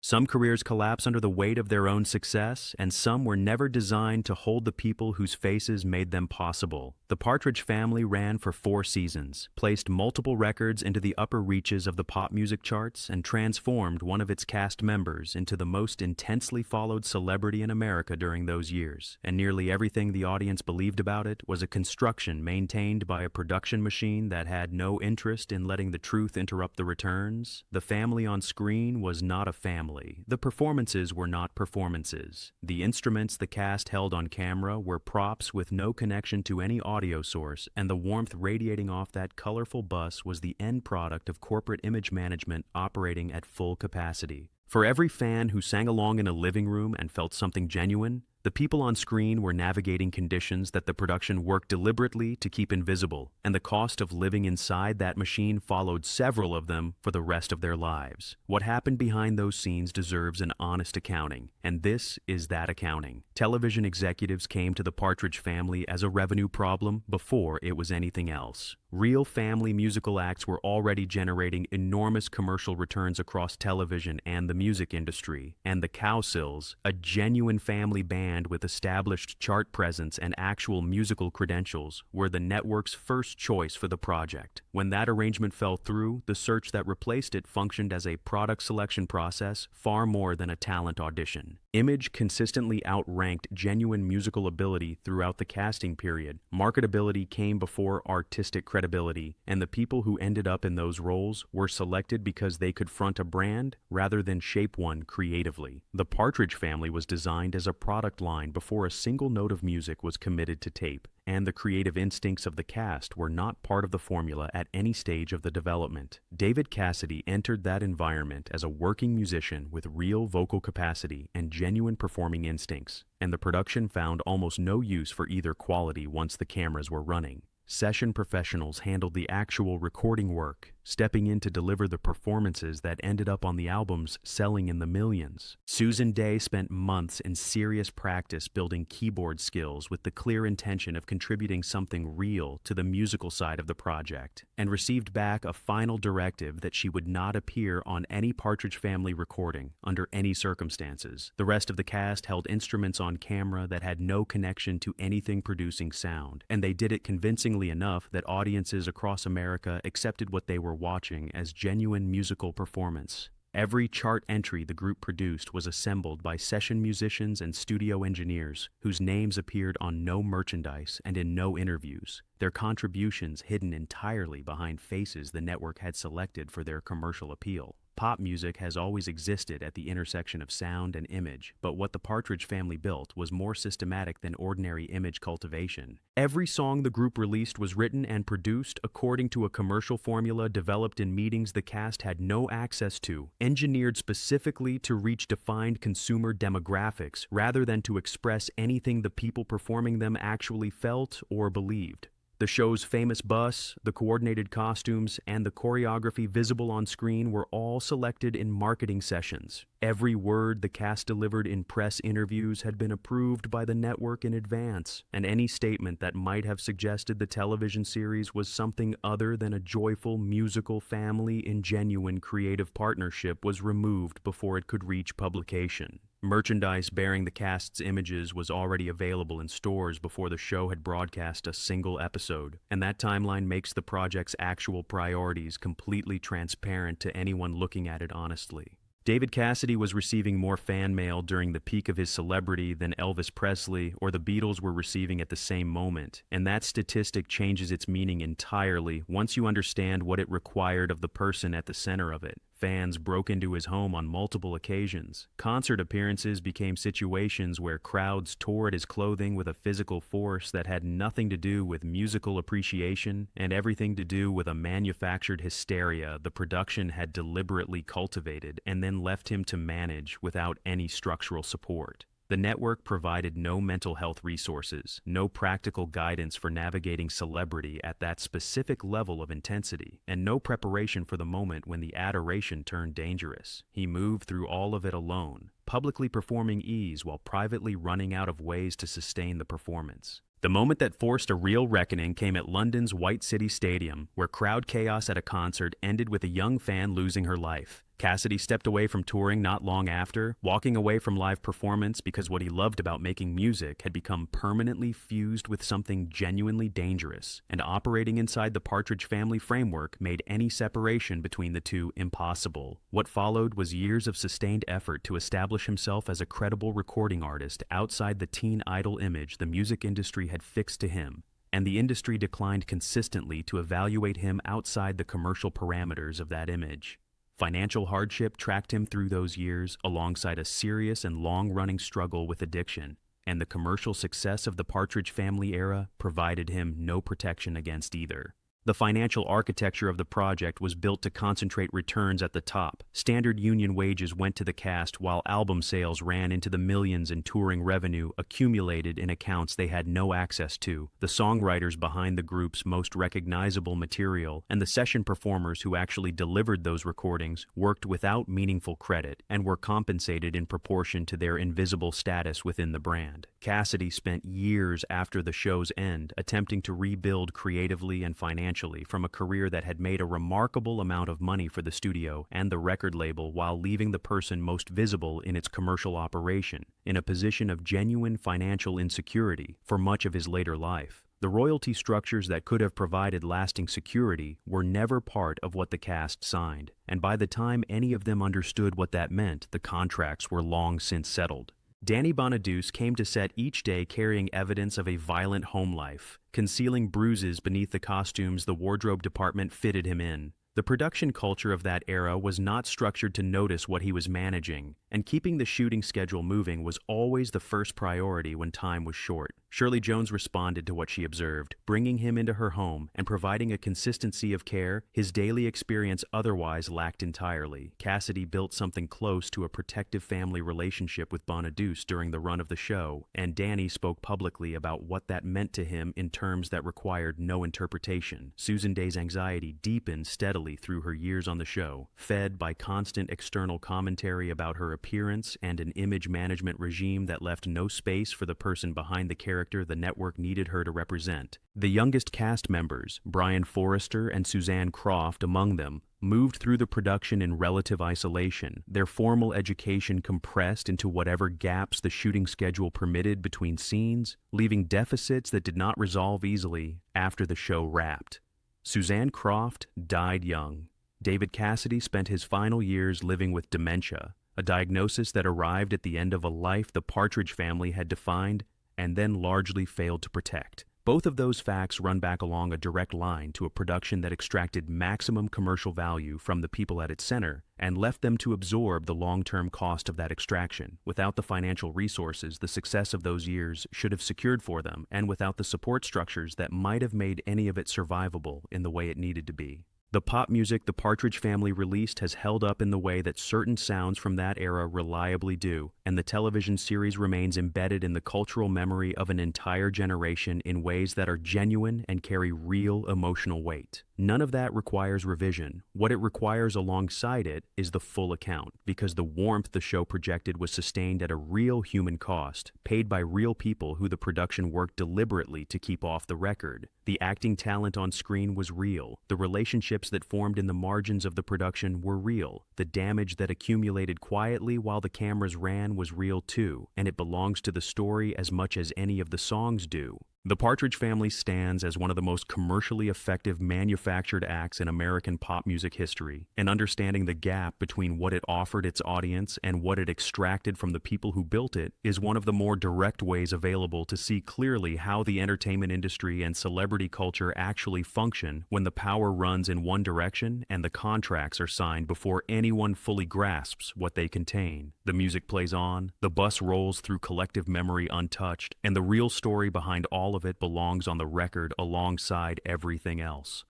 Some careers collapse under the weight of their own success, and some were never designed to hold the people whose faces made them possible. The Partridge Family ran for 4 seasons, placed multiple records into the upper reaches of the pop music charts, and transformed one of its cast members into the most intensely followed celebrity in America during those years. And nearly everything the audience believed about it was a construction maintained by a production machine that had no interest in letting the truth interrupt the returns. The family on screen was not a family. The performances were not performances. The instruments the cast held on camera were props with no connection to any audio source, and the warmth radiating off that colorful bus was the end product of corporate image management operating at full capacity. For every fan who sang along in a living room and felt something genuine, the people on screen were navigating conditions that the production worked deliberately to keep invisible, and the cost of living inside that machine followed several of them for the rest of their lives. What happened behind those scenes deserves an honest accounting, and this is that accounting. Television executives came to the Partridge Family as a revenue problem before it was anything else. Real family musical acts were already generating enormous commercial returns across television and the music industry, and the Cowsills, a genuine family band with established chart presence and actual musical credentials, were the network's first choice for the project. When that arrangement fell through, the search that replaced it functioned as a product selection process far more than a talent audition. Image consistently outranked genuine musical ability throughout the casting period. Marketability came before artistic credibility, and the people who ended up in those roles were selected because they could front a brand rather than shape one creatively. The Partridge Family was designed as a product line before a single note of music was committed to tape, and the creative instincts of the cast were not part of the formula at any stage of the development. David Cassidy entered that environment as a working musician with real vocal capacity and genuine performing instincts, and the production found almost no use for either quality once the cameras were running. Session professionals handled the actual recording work, stepping in to deliver the performances that ended up on the albums selling in the millions. Susan Day spent months in serious practice building keyboard skills with the clear intention of contributing something real to the musical side of the project, and received back a final directive that she would not appear on any Partridge Family recording under any circumstances. The rest of the cast held instruments on camera that had no connection to anything producing sound, and they did it convincingly enough that audiences across America accepted what they were watching as genuine musical performance. Every chart entry the group produced was assembled by session musicians and studio engineers whose names appeared on no merchandise and in no interviews, their contributions hidden entirely behind faces the network had selected for their commercial appeal. Pop music has always existed at the intersection of sound and image, but what the Partridge Family built was more systematic than ordinary image cultivation. Every song the group released was written and produced according to a commercial formula developed in meetings the cast had no access to, engineered specifically to reach defined consumer demographics rather than to express anything the people performing them actually felt or believed. The show's famous bus, the coordinated costumes, and the choreography visible on screen were all selected in marketing sessions. Every word the cast delivered in press interviews had been approved by the network in advance, and any statement that might have suggested the television series was something other than a joyful musical family in genuine creative partnership was removed before it could reach publication. Merchandise bearing the cast's images was already available in stores before the show had broadcast a single episode, and that timeline makes the project's actual priorities completely transparent to anyone looking at it honestly. David Cassidy was receiving more fan mail during the peak of his celebrity than Elvis Presley or the Beatles were receiving at the same moment, and that statistic changes its meaning entirely once you understand what it required of the person at the center of it. Fans broke into his home on multiple occasions. Concert appearances became situations where crowds tore at his clothing with a physical force that had nothing to do with musical appreciation and everything to do with a manufactured hysteria the production had deliberately cultivated and then left him to manage without any structural support. The network provided no mental health resources, no practical guidance for navigating celebrity at that specific level of intensity, and no preparation for the moment when the adoration turned dangerous. He moved through all of it alone, publicly performing ease while privately running out of ways to sustain the performance. The moment that forced a real reckoning came at London's White City Stadium, where crowd chaos at a concert ended with a young fan losing her life. Cassidy stepped away from touring not long after, walking away from live performance because what he loved about making music had become permanently fused with something genuinely dangerous, and operating inside the Partridge Family framework made any separation between the two impossible. What followed was years of sustained effort to establish himself as a credible recording artist outside the teen idol image the music industry had fixed to him, and the industry declined consistently to evaluate him outside the commercial parameters of that image. Financial hardship tracked him through those years alongside a serious and long-running struggle with addiction, and the commercial success of the Partridge Family era provided him no protection against either. The financial architecture of the project was built to concentrate returns at the top. Standard union wages went to the cast while album sales ran into the millions in touring revenue accumulated in accounts they had no access to. The songwriters behind the group's most recognizable material and the session performers who actually delivered those recordings worked without meaningful credit and were compensated in proportion to their invisible status within the brand. Cassidy spent years after the show's end attempting to rebuild creatively and financially from a career that had made a remarkable amount of money for the studio and the record label while leaving the person most visible in its commercial operation in a position of genuine financial insecurity for much of his later life. The royalty structures that could have provided lasting security were never part of what the cast signed, and by the time any of them understood what that meant, the contracts were long since settled. Danny Bonaduce came to set each day carrying evidence of a violent home life, concealing bruises beneath the costumes the wardrobe department fitted him in. The production culture of that era was not structured to notice what he was managing, and keeping the shooting schedule moving was always the first priority when time was short. Shirley Jones responded to what she observed, bringing him into her home and providing a consistency of care his daily experience otherwise lacked entirely. Cassidy built something close to a protective family relationship with Bonaduce during the run of the show, and Danny spoke publicly about what that meant to him in terms that required no interpretation. Susan Day's anxiety deepened steadily through her years on the show, fed by constant external commentary about her appearance and an image management regime that left no space for the person behind the character the network needed her to represent. The youngest cast members, Brian Forrester and Suzanne Croft among them, moved through the production in relative isolation, their formal education compressed into whatever gaps the shooting schedule permitted between scenes, leaving deficits that did not resolve easily after the show wrapped. Suzanne Croft died young. David Cassidy spent his final years living with dementia, a diagnosis that arrived at the end of a life the Partridge Family had defined and then largely failed to protect. Both of those facts run back along a direct line to a production that extracted maximum commercial value from the people at its center and left them to absorb the long-term cost of that extraction, without the financial resources the success of those years should have secured for them, and without the support structures that might have made any of it survivable in the way it needed to be. The pop music the Partridge Family released has held up in the way that certain sounds from that era reliably do, and the television series remains embedded in the cultural memory of an entire generation in ways that are genuine and carry real emotional weight. None of that requires revision. What it requires alongside it is the full account, because the warmth the show projected was sustained at a real human cost, paid by real people who the production worked deliberately to keep off the record. The acting talent on screen was real. The relationships that formed in the margins of the production were real. The damage that accumulated quietly while the cameras ran was real too, and it belongs to the story as much as any of the songs do. The Partridge Family stands as one of the most commercially effective manufactured acts in American pop music history, and understanding the gap between what it offered its audience and what it extracted from the people who built it is one of the more direct ways available to see clearly how the entertainment industry and celebrity culture actually function when the power runs in one direction and the contracts are signed before anyone fully grasps what they contain. The music plays on, the bus rolls through collective memory untouched, and the real story behind all of it belongs on the record alongside everything else.